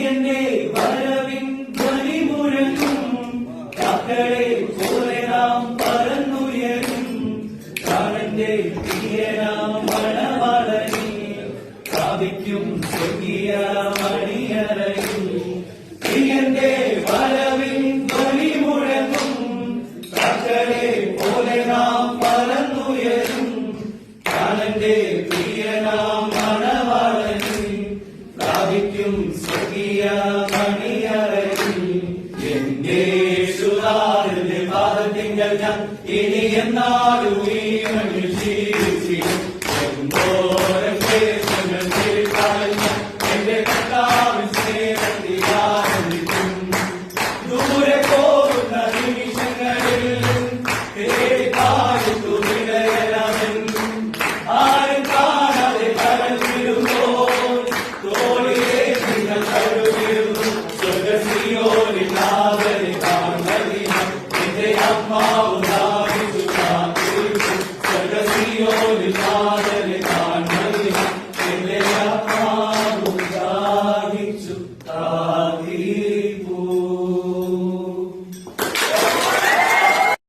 എന്റെ വരവിൻ ധ്വനി മുഴങ്ങും കാക്കളെ പോലെ നാം പറന്നുയരും പ്രാണന്റെ പ്രിയനാം മണവാളനെ പ്രാപിക്കും സ്വർഗീയ മണിയറയിൽ എന്റെ വരവിൻ ധ്വനി മുഴങ്ങും കാക്കളെ പോലെ നാം പറന്നുയരും പ്രാണന്റെ പ്രിയനാം മണവാളനെ പ്രാപിക്കും സ്വർഗീയ മണിയറയിൽ എന്റെ യേശുനാഥന്റെ പാദത്തിങ്കൽ ഞാൻ ഇനി എന്നാലും ഈ മണ്ണിൽ ജീവിച്ചിടും എന്തോരം ക്ലേശങ്ങൾ നേരിട്ടാൽ ഞാൻ എന്റെ കർത്താവിൻ സ്നേഹത്തിൽ ആനന്ദിക്കും ദൂരെ പോകുന്ന നിമിഷങ്ങളിൽ തേടിപ്പാടുത്തു വിടയലവൻ ആരും കാണാതെ കടന്നിടുമ്പോൾ തോളിലെ നിങ്ങൾ കഴുകിടുന്നു സ്വർഗസിയോനിൽ നാഥനെ കാണുന്നതിന് എന്റെ ആത്മാവ് ദാഹിച്ചു കാത്തിരിക്കും സ്വർഗസിയോനിൽ നാഥനെ കാണുന്നതിന് എന്റെ ആത്മാവ് ദാഹിച്ചു